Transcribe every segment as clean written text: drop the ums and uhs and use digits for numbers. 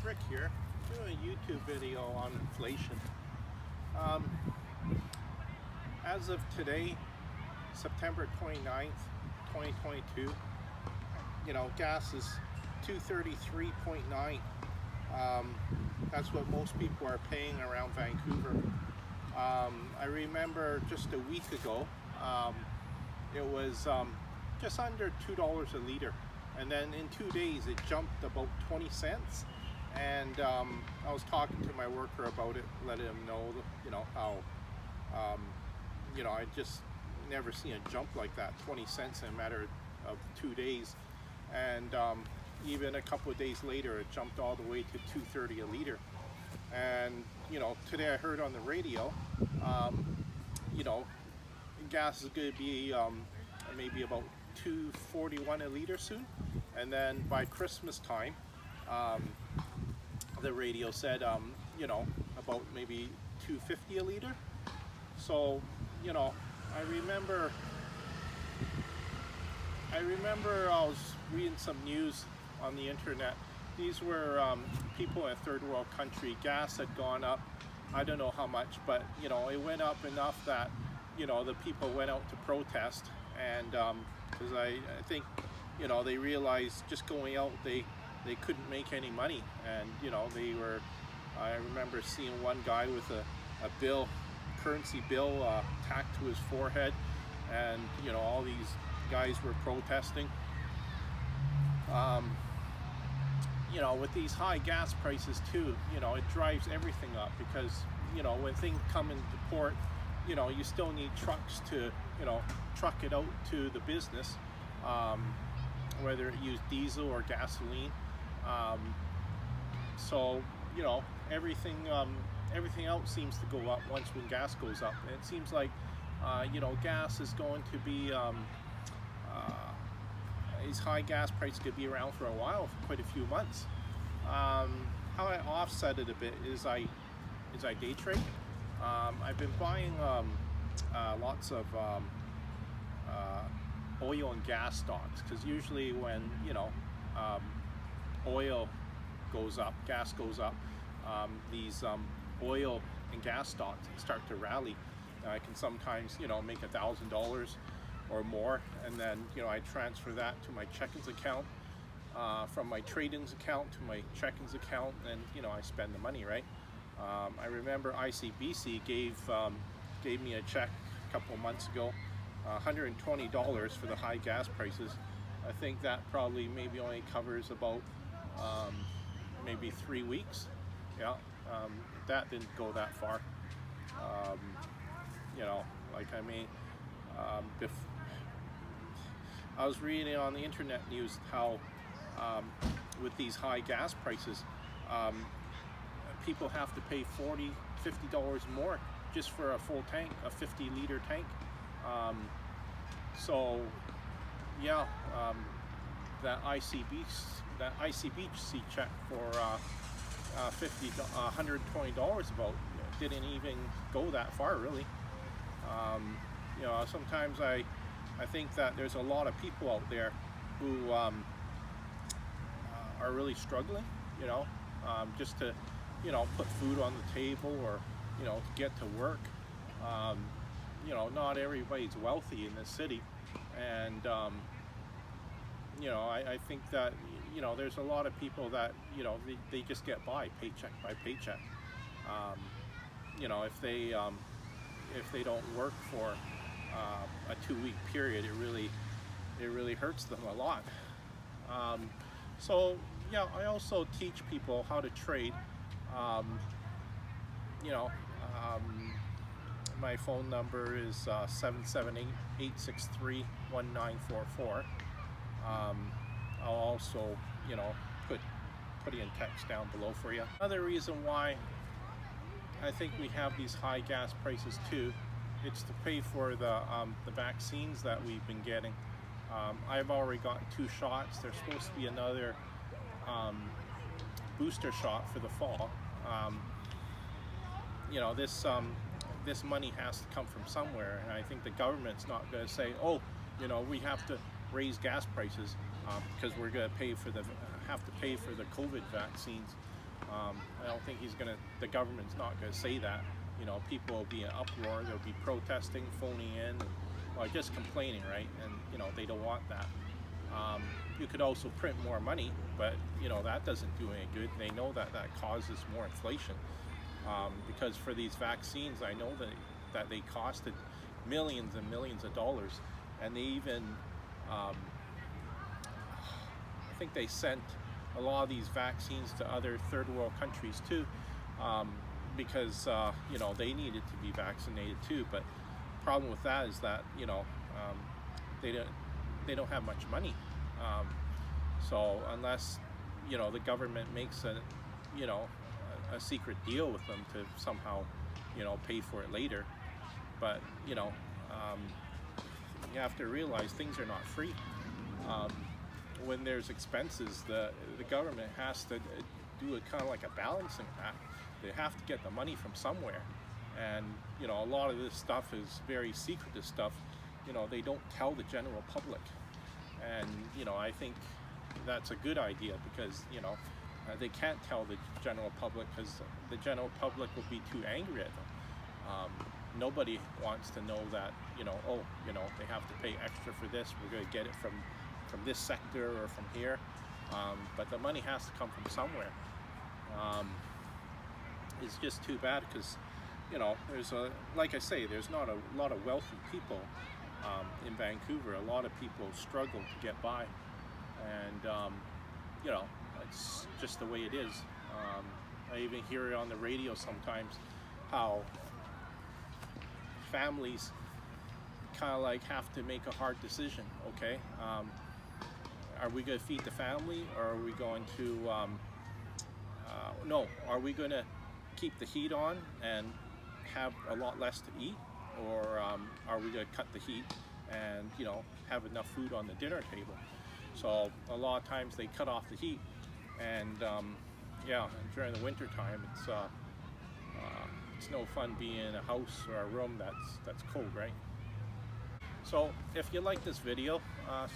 Rick here, doing a YouTube video on inflation. As of today, September 29th, 2022, gas is $2.33.9. That's what most people are paying around Vancouver. I remember just a week ago, it was just under $2 a liter. And then in 2 days it jumped about 20 cents. And I was talking to my worker about it, letting him know, how, I just never seen a jump like that, 20 cents in a matter of 2 days. And even a couple of days later, it jumped all the way to $2.30 a liter. And, today I heard on the radio, gas is going to be maybe about $2.41 a liter soon. And then by Christmas time, the radio said, about maybe $2.50 a liter. So, I remember I was reading some news on the internet. These were people in a third world country. Gas had gone up, I don't know how much, but it went up enough that the people went out to protest. And because I think they realized just going out they couldn't make any money. And they were, I remember seeing one guy with a currency bill tacked to his forehead, and all these guys were protesting. With these high gas prices too, it drives everything up, because when things come into port, you still need trucks to truck it out to the business, whether it use diesel or gasoline. So everything else seems to go up once when gas goes up. And it seems like gas is going to be these high gas prices could be around for a while, for quite a few months. How I offset it a bit is I day trade. I've been buying lots of oil and gas stocks, because usually when oil goes up, gas goes up, these oil and gas stocks start to rally. I can sometimes make $1,000 or more, and then I transfer that to my checkings account, from my trade-ins account to my checkings account, and I spend the money, right? I remember ICBC gave me a check a couple months ago, $120 for the high gas prices. I think that probably maybe only covers about maybe 3 weeks. Yeah, that didn't go that far. I was reading on the internet news how with these high gas prices, people have to pay $40, $50 more just for a full tank, a 50-liter tank. So yeah, that ICBC check for $120 about didn't even go that far, really. Sometimes I think that there's a lot of people out there who are really struggling, just to put food on the table, or to get to work. Not everybody's wealthy in this city, and I think that there's a lot of people that they just get by paycheck by paycheck. If they don't work for a 2-week period, it really hurts them a lot. So yeah, I also teach people how to trade. My phone number is 778-863-1944. I'll also put in text down below for you. Another reason why I think we have these high gas prices too, it's to pay for the vaccines that we've been getting. I've already gotten 2 shots. There's supposed to be another booster shot for the fall. This money has to come from somewhere, and I think the government's not going to say, oh, we have to raise gas prices because we're going to have to pay for the COVID vaccines. I don't think the government's not gonna say that. You know, people will be in uproar, they'll be protesting, phoning in, or just complaining, right? And, you know, they don't want that. You could also print more money, but, you know, that doesn't do any good. They know that that causes more inflation. Because for these vaccines, I know that they costed millions and millions of dollars, and they even, I think they sent a lot of these vaccines to other third world countries too, because you know, they needed to be vaccinated too. But the problem with that is that, you know, they don't have much money. So unless, you know, the government makes a, you know, a secret deal with them to somehow, you know, pay for it later. But, you know, you have to realize things are not free. When there's expenses, the government has to do a kind of like a balancing act. They have to get the money from somewhere. And, you know, a lot of this stuff is very secretive stuff. You know, they don't tell the general public. And, you know, I think that's a good idea, because, you know, they can't tell the general public, because the general public will be too angry at them. Nobody wants to know that, you know, oh, you know, they have to pay extra for this, we're going to get it from this sector or from here. But the money has to come from somewhere. It's just too bad, because, you know, like I say, there's not a lot of wealthy people in Vancouver. A lot of people struggle to get by, and you know, it's just the way it is. I even hear it on the radio sometimes, how families kind of like have to make a hard decision. Okay, are we going to feed the family, or are we going to no, are we going to keep the heat on and have a lot less to eat, or are we going to cut the heat and, you know, have enough food on the dinner table? So a lot of times they cut off the heat, and yeah, during the winter time, it's no fun being in a house or a room that's cold, right? So if you like this video,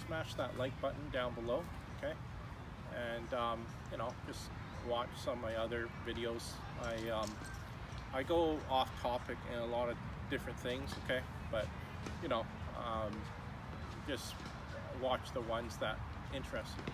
smash that like button down below, okay? And you know, just watch some of my other videos. I go off topic in a lot of different things, okay? But, you know, just watch the ones that interest you.